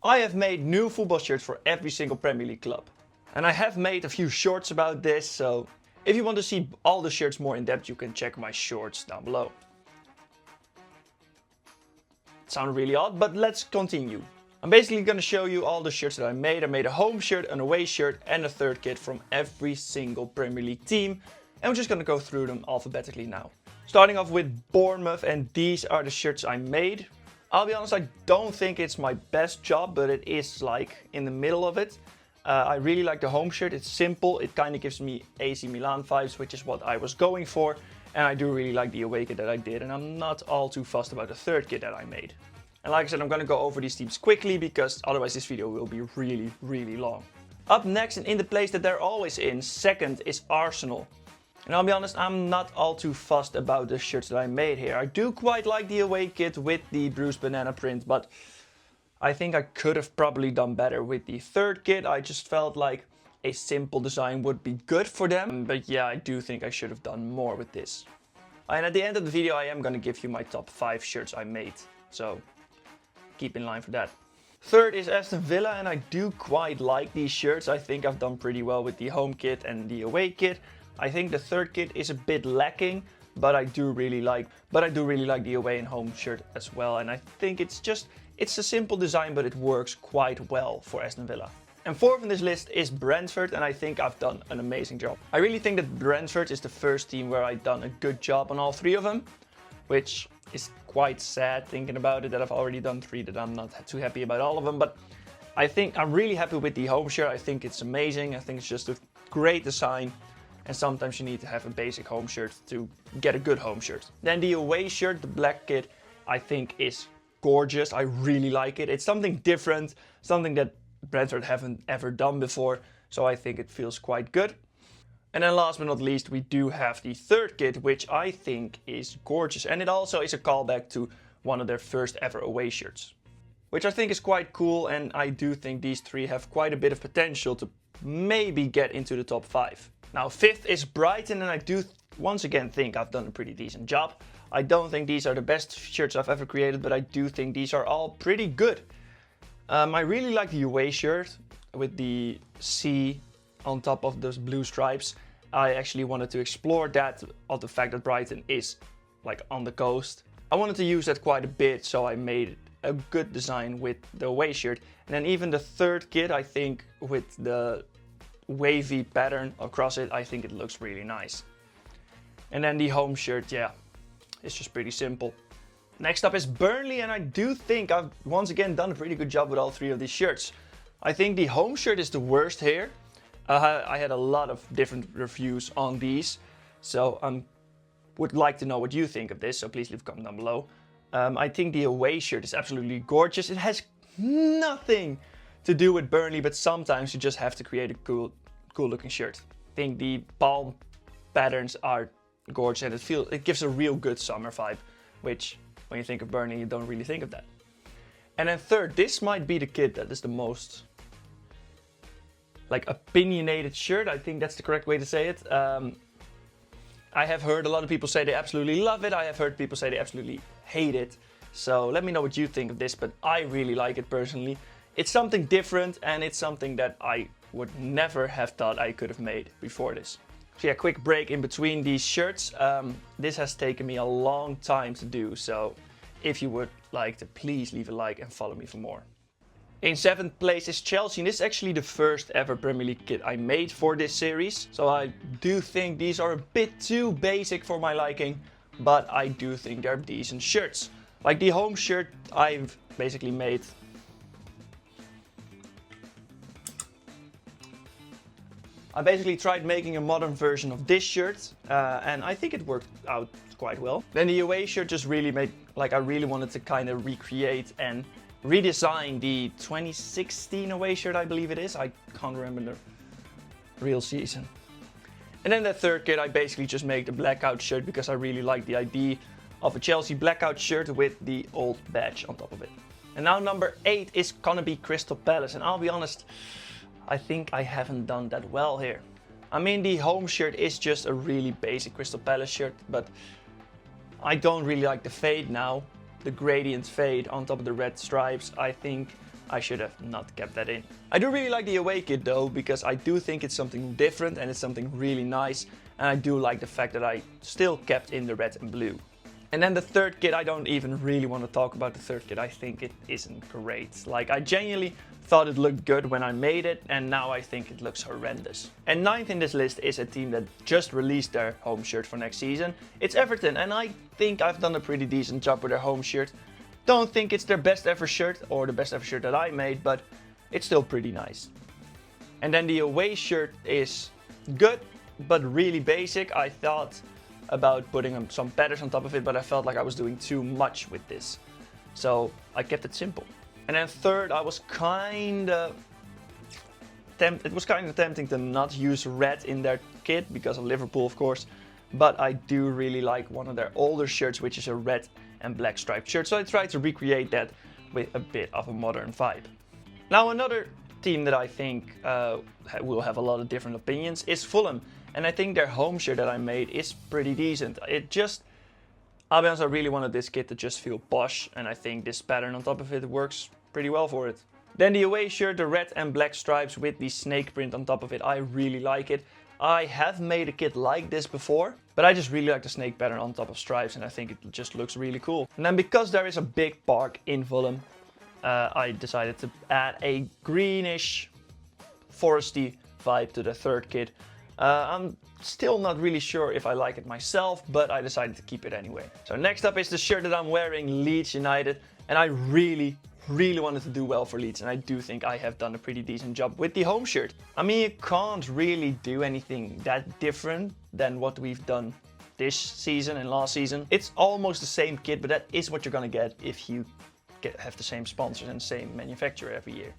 I have made new football shirts for every single Premier League club. And I have made a few shorts about this, so if you want to see all the shirts more in depth, you can check my shorts down below. It sounded really odd, but let's continue. I'm basically going to show you all the shirts that I made. I made a home shirt, an away shirt and a third kit from every single Premier League team. And we're just going to go through them alphabetically now. Starting off with Bournemouth, and these are the shirts I made. I'll be honest, I don't think it's my best job, but it is like in the middle of it. I really like the home shirt. It's simple. It kind of gives me AC Milan vibes, which is what I was going for. And I do really like the away kit that I did. And I'm not all too fussed about the third kit that I made. And like I said, I'm going to go over these teams quickly because otherwise this video will be really long. Up next, and in the place that they're always in, second is Arsenal. And I'll be honest, I'm not all too fussed about the shirts that I made here. I do quite like the away kit with the bruised banana print, but I think I could have probably done better with the third kit. I just felt like a simple design would be good for them. But yeah, I do think I should have done more with this. And at the end of the video, I am going to give you my top 5 shirts I made. So keep in line for that. Third is Aston Villa, and I do quite like these shirts. I think I've done pretty well with the home kit and the away kit. I think the third kit is a bit lacking, but I do really like the away and home shirt as well. And I think it's a simple design, but it works quite well for Aston Villa. And fourth on this list is Brentford, and I think I've done an amazing job. I really think that Brentford is the first team where I've done a good job on all 3 of them, which is quite sad thinking about it, that I've already done 3, that I'm not too happy about all of them. But I think I'm really happy with the home shirt. I think it's amazing. I think it's just a great design. And sometimes you need to have a basic home shirt to get a good home shirt. Then the away shirt, the black kit, I think is gorgeous. I really like it. It's something different, something that Brentford haven't ever done before. So I think it feels quite good. And then last but not least, we do have the third kit, which I think is gorgeous. And it also is a callback to one of their first ever away shirts, which I think is quite cool. And I do think these 3 have quite a bit of potential to maybe get into the top 5. Now, fifth is Brighton, and I do once again think I've done a pretty decent job. I don't think these are the best shirts I've ever created, but I do think these are all pretty good. I really like the away shirt with the C on top of those blue stripes. I actually wanted to explore that, of the fact that Brighton is like on the coast. I wanted to use that quite a bit, so I made a good design with the away shirt. And then even the third kit, I think with the wavy pattern across it, I think it looks really nice. And then the home shirt, yeah, it's just pretty simple. Next up is Burnley, and I do think I've once again done a pretty good job with all 3 of these shirts. I think the home shirt is the worst here. I had a lot of different reviews on these, so I would like to know what you think of this, so please leave a comment down below. I think the away shirt is absolutely gorgeous. It has nothing to do with Burnley, but sometimes you just have to create a cool looking shirt. I think the palm patterns are gorgeous, and it gives a real good summer vibe, which when you think of Burnley, you don't really think of that. And then third, this might be the kit that is the most like opinionated shirt. I think that's the correct way to say it. I have heard a lot of people say they absolutely love it. I have heard people say they absolutely hate it. So let me know what you think of this, but I really like it personally. It's something different, and it's something that I would never have thought I could have made before this. So yeah, quick break in between these shirts. This has taken me a long time to do, so if you would like to, please leave a like and follow me for more. In 7th place is Chelsea, and this is actually the first ever Premier League kit I made for this series. So I do think these are a bit too basic for my liking, but I do think they're decent shirts. Like the home shirt, I've basically made I basically tried making a modern version of this shirt, and I think it worked out quite well. Then the away shirt just really made, like I really wanted to kind of recreate and redesign the 2016 away shirt, I believe it is. I can't remember the real season. And then the third kit, I basically just made the blackout shirt because I really like the idea of a Chelsea blackout shirt with the old badge on top of it. And now number 8 is gonna be Crystal Palace, and I'll be honest, I think I haven't done that well here. I mean, the home shirt is just a really basic Crystal Palace shirt, but I don't really like the fade now. The gradient fade on top of the red stripes. I think I should have not kept that in. I do really like the away kit though, because I do think it's something different and it's something really nice. And I do like the fact that I still kept in the red and blue. And then the third kit, I don't even really want to talk about the third kit. I think it isn't great. Like, I genuinely thought it looked good when I made it, and now I think it looks horrendous. And ninth in this list is a team that just released their home shirt for next season. It's Everton, and I think I've done a pretty decent job with their home shirt. Don't think it's their best ever shirt, or the best ever shirt that I made, but it's still pretty nice. And then the away shirt is good, but really basic. I thought about putting some patterns on top of it, but I felt like I was doing too much with this. So I kept it simple. And then third, I was kinda tempting to not use red in their kit because of Liverpool, of course. But I do really like one of their older shirts, which is a red and black striped shirt. So I tried to recreate that with a bit of a modern vibe. Now another team that I think will have a lot of different opinions is Fulham. And I think their home shirt that I made is pretty decent. I'll be honest, I really wanted this kit to just feel posh, and I think this pattern on top of it works pretty well for it. Then the away shirt, the red and black stripes with the snake print on top of it, I really like it. I have made a kit like this before, but I just really like the snake pattern on top of stripes, and I think it just looks really cool. And then because there is a big park in Fulham, I decided to add a greenish, foresty vibe to the third kit. I'm still not really sure if I like it myself, but I decided to keep it anyway. So next up is the shirt that I'm wearing, Leeds United, and I really wanted to do well for Leeds, and I do think I have done a pretty decent job with the home shirt. I mean, you can't really do anything that different than what we've done this season and last season. It's almost the same kit, but that is what you're gonna get if you have the same sponsors and same manufacturer every year.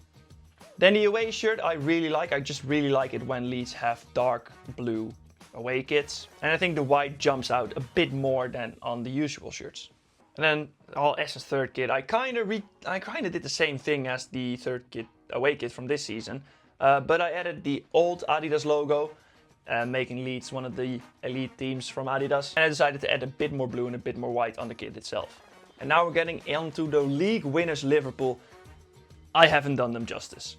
Then the away shirt I really like. I just really like it when Leeds have dark blue away kits. And I think the white jumps out a bit more than on the usual shirts. And then as a third kit, I kind of did the same thing as the third kit away kit from this season. But I added the old Adidas logo, making Leeds one of the elite teams from Adidas. And I decided to add a bit more blue and a bit more white on the kit itself. And now we're getting onto the league winners Liverpool. I haven't done them justice.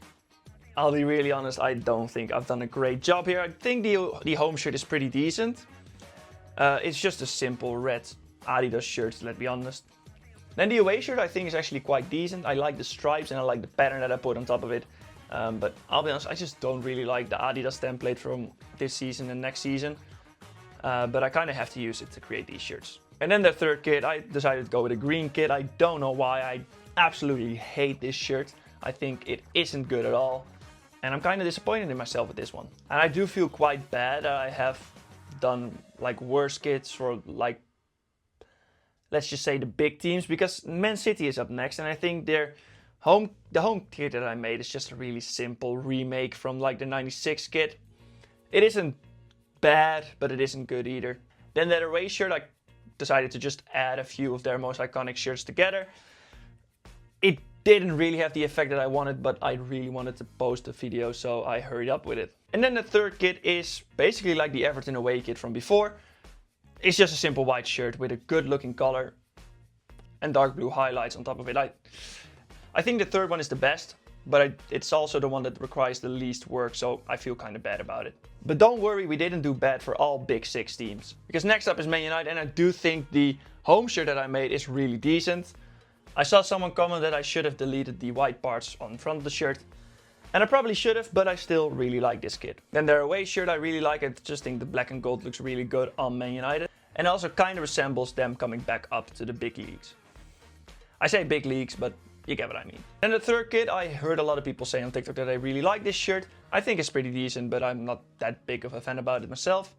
I'll be really honest, I don't think I've done a great job here. I think the home shirt is pretty decent. It's just a simple red Adidas shirt, let's be honest. Then the away shirt I think is actually quite decent. I like the stripes and I like the pattern that I put on top of it. But I'll be honest, I just don't really like the Adidas template from this season and next season. But I kind of have to use it to create these shirts. And then the third kit, I decided to go with a green kit. I don't know why, I absolutely hate this shirt. I think it isn't good at all. And I'm kind of disappointed in myself with this one. And I do feel quite bad that I have done like worse kits for like, let's just say the big teams, because Man City is up next. And I think the home kit that I made is just a really simple remake from like the 96 kit. It isn't bad, but it isn't good either. Then that away shirt, I decided to just add a few of their most iconic shirts together. It didn't really have the effect that I wanted, but I really wanted to post a video, so I hurried up with it. And then the third kit is basically like the Everton away kit from before. It's just a simple white shirt with a good looking color and dark blue highlights on top of it. I think the third one is the best, but it's also the one that requires the least work, so I feel kind of bad about it. But don't worry, we didn't do bad for all big six teams. Because next up is Man United, and I do think the home shirt that I made is really decent. I saw someone comment that I should have deleted the white parts on front of the shirt. And I probably should have, but I still really like this kit. Then their away shirt I really like. I just think the black and gold looks really good on Man United. And also kind of resembles them coming back up to the big leagues. I say big leagues, but you get what I mean. And the third kit, I heard a lot of people say on TikTok that they really like this shirt. I think it's pretty decent, but I'm not that big of a fan about it myself.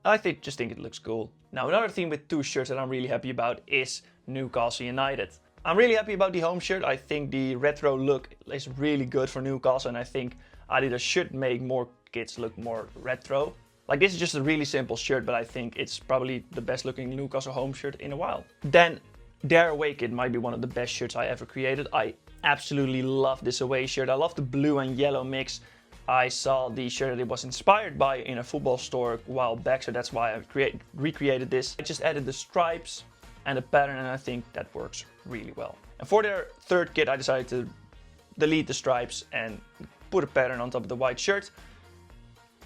I just think it looks cool. Now another team with two shirts that I'm really happy about is Newcastle United. I'm really happy about the home shirt. I think the retro look is really good for Newcastle, and I think Adidas should make more kits look more retro. Like, this is just a really simple shirt, but I think it's probably the best looking Newcastle home shirt in a while. Then their away kit might be one of the best shirts I ever created. I absolutely love this away shirt. I love the blue and yellow mix. I saw the shirt that it was inspired by in a football store a while back, so that's why I recreated this. I just added the stripes and the pattern, and I think that works really well. And for their third kit, I decided to delete the stripes and put a pattern on top of the white shirt.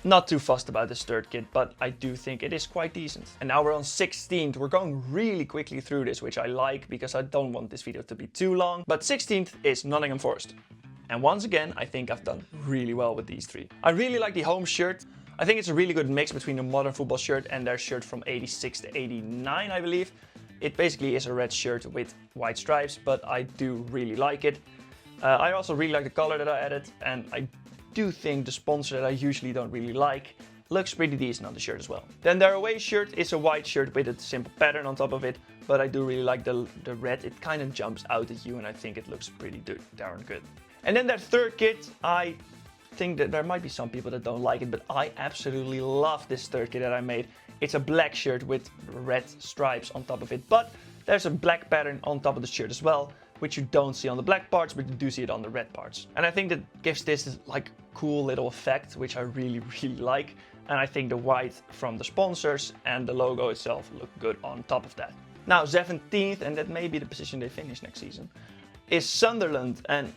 Not too fussed about this third kit, but I do think it is quite decent. And now we're on 16th. We're going really quickly through this, which I like because I don't want this video to be too long. But 16th is Nottingham Forest. And once again, I think I've done really well with these three. I really like the home shirt. I think it's a really good mix between the modern football shirt and their shirt from 86 to 89, I believe. It basically is a red shirt with white stripes, but I do really like it. I also really like the color that I added, and I do think the sponsor that I usually don't really like looks pretty decent on the shirt as well. Then their away shirt is a white shirt with a simple pattern on top of it, but I do really like the red. It kind of jumps out at you, and I think it looks pretty darn good. And then their third kit, I think that there might be some people that don't like it, but I absolutely love this third kit that I made. It's a black shirt with red stripes on top of it, but there's a black pattern on top of the shirt as well, which you don't see on the black parts, but you do see it on the red parts. And I think that gives this like cool little effect, which I really like. And I think the white from the sponsors and the logo itself look good on top of that. Now 17th, and that may be the position they finish next season, is Sunderland, and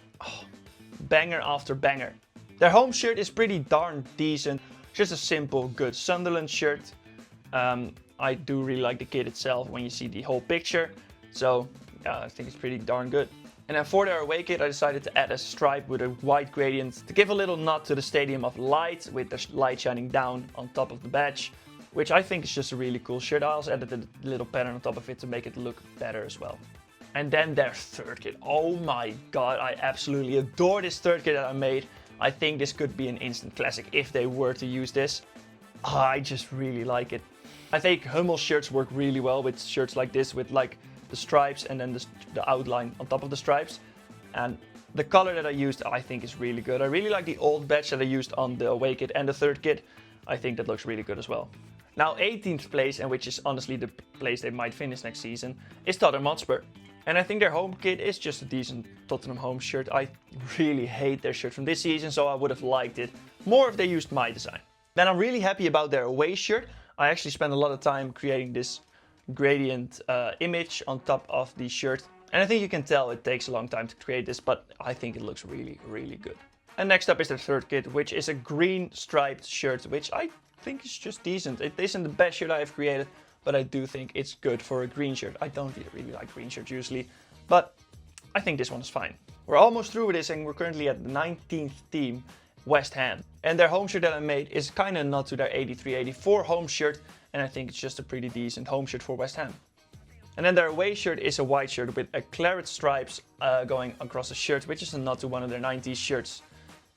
banger after banger. Their home shirt is pretty darn decent, just a simple good Sunderland shirt. I do really like the kit itself when you see the whole picture, so yeah, I think it's pretty darn good. And then for their away kit, I decided to add a stripe with a white gradient to give a little nod to the Stadium of Light, with the light shining down on top of the badge, which I think is just a really cool shirt. I also added a little pattern on top of it to make it look better as well. And then their third kit. Oh my god, I absolutely adore this third kit that I made. I think this could be an instant classic if they were to use this. I just really like it. I think Hummel shirts work really well with shirts like this, with like the stripes and then the outline on top of the stripes. And the color that I used I think is really good. I really like the old badge that I used on the away kit and the third kit. I think that looks really good as well. Now 18th place, and which is honestly the place they might finish next season, is Tottenham Hotspur. And I think their home kit is just a decent Tottenham home shirt. I really hate their shirt from this season, so I would have liked it more if they used my design. Then I'm really happy about their away shirt. I actually spent a lot of time creating this gradient image on top of the shirt. And I think you can tell it takes a long time to create this, but I think it looks really good. And next up is their third kit, which is a green striped shirt, which I think is just decent. It isn't the best shirt I have created, but I do think it's good for a green shirt. I don't really like green shirts usually, but I think this one is fine. We're almost through with this, and we're currently at the 19th team, West Ham. And their home shirt that I made is kind of not to their 83-84 home shirt, and I think it's just a pretty decent home shirt for West Ham. And then their away shirt is a white shirt with a claret stripes going across the shirt, which is a nod to one of their 90s shirts.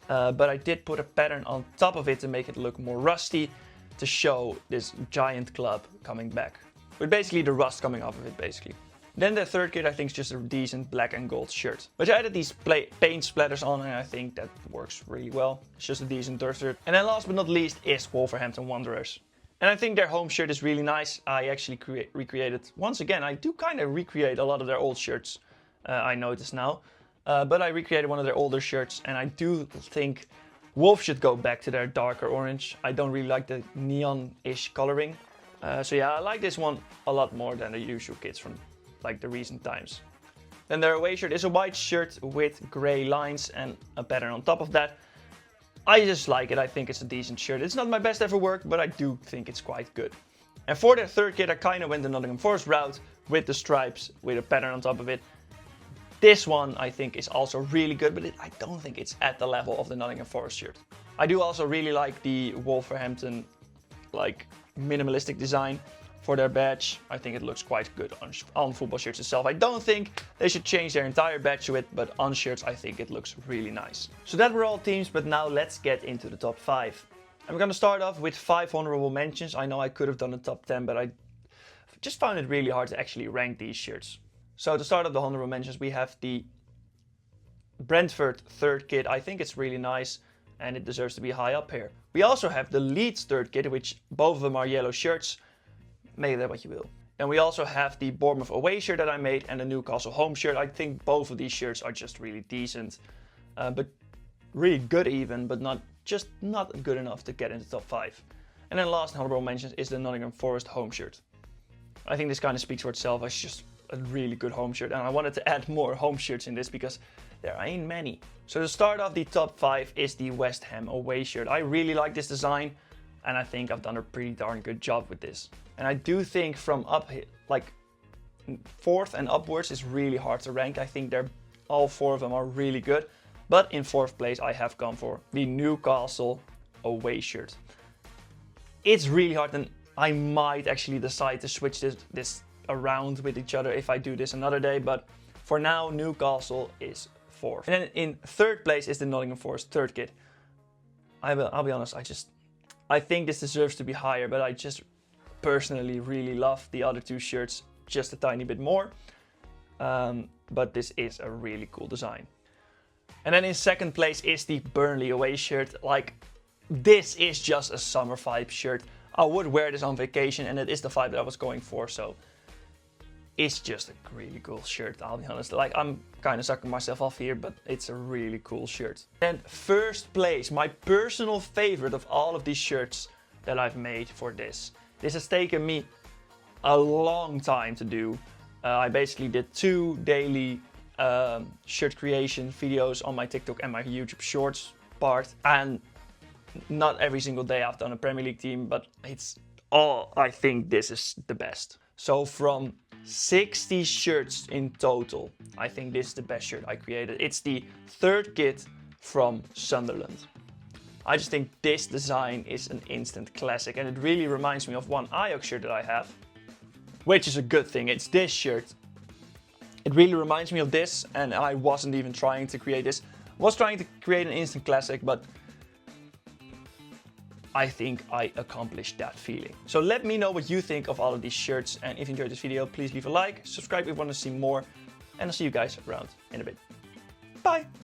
But I did put a pattern on top of it to make it look more rusty, to show this giant club coming back. With basically the rust coming off of it, basically. Then the third kit I think is just a decent black and gold shirt. But I added these paint splatters on, and I think that works really well. It's just a decent dirt shirt. And then last but not least is Wolverhampton Wanderers. And I think their home shirt is really nice. I actually recreated, once again, I do kind of recreate a lot of their old shirts, I notice now. But I recreated one of their older shirts, and I do think Wolf should go back to their darker orange. I don't really like the neon-ish coloring. So yeah, I like this one a lot more than the usual kits from like the recent times. Then their away shirt is a white shirt with grey lines and a pattern on top of that. I just like it. I think it's a decent shirt. It's not my best ever work, but I do think it's quite good. And for their third kit, I kind of went the Nottingham Forest route with the stripes with a pattern on top of it. This one I think is also really good, but I don't think it's at the level of the Nottingham Forest shirt. I do also really like the Wolverhampton like minimalistic design for their badge. I think it looks quite good on football shirts itself. I don't think they should change their entire badge to it, but on shirts I think it looks really nice. So that were all teams, but now let's get into the top 5. I'm gonna start off with 5 honorable mentions. I know I could have done a top 10, but I just found it really hard to actually rank these shirts. So to start off the honorable mentions, we have the Brentford third kit. I think it's really nice and it deserves to be high up here. We also have the Leeds third kit, which both of them are yellow shirts. Make that what you will. And we also have the Bournemouth away shirt that I made and the Newcastle home shirt. I think both of these shirts are just really decent, but really good even, but not good enough to get into the top 5. And then last honorable mentions is the Nottingham Forest home shirt. I think this kind of speaks for itself. It's just a really good home shirt, and I wanted to add more home shirts in this because there ain't many. So to start off the top 5 is the West Ham away shirt. I really like this design and I think I've done a pretty darn good job with this. And I do think from up, like 4th and upwards is really hard to rank. I think all 4 of them are really good. But in 4th place I have gone for the Newcastle away shirt. It's really hard and I might actually decide to switch this around with each other if I do this another day. But for now, Newcastle is 4th. And then in 3rd place is the Nottingham Forest 3rd kit. I'll be honest, I think this deserves to be higher, but I just personally really love the other 2 shirts just a tiny bit more. But this is a really cool design. And then in 2nd place is the Burnley away shirt. Like, this is just a summer vibe shirt. I would wear this on vacation and it is the vibe that I was going for, so it's just a really cool shirt, I'll be honest. Like, I'm kind of sucking myself off here, but it's a really cool shirt. And 1st place, my personal favorite of all of these shirts that I've made for this. This has taken me a long time to do. I basically did 2 daily shirt creation videos on my TikTok and my YouTube Shorts part. And not every single day I've done a Premier League team, but I think this is the best. So from 60 shirts in total, I think this is the best shirt I created. It's the 3rd kit from Sunderland. I just think this design is an instant classic and it really reminds me of one Ajax shirt that I have, which is a good thing. It's this shirt. It really reminds me of this and I wasn't even trying to create this. I was trying to create an instant classic, but I think I accomplished that feeling. So let me know what you think of all of these shirts, and if you enjoyed this video, please leave a like, subscribe if you want to see more, and I'll see you guys around in a bit. Bye!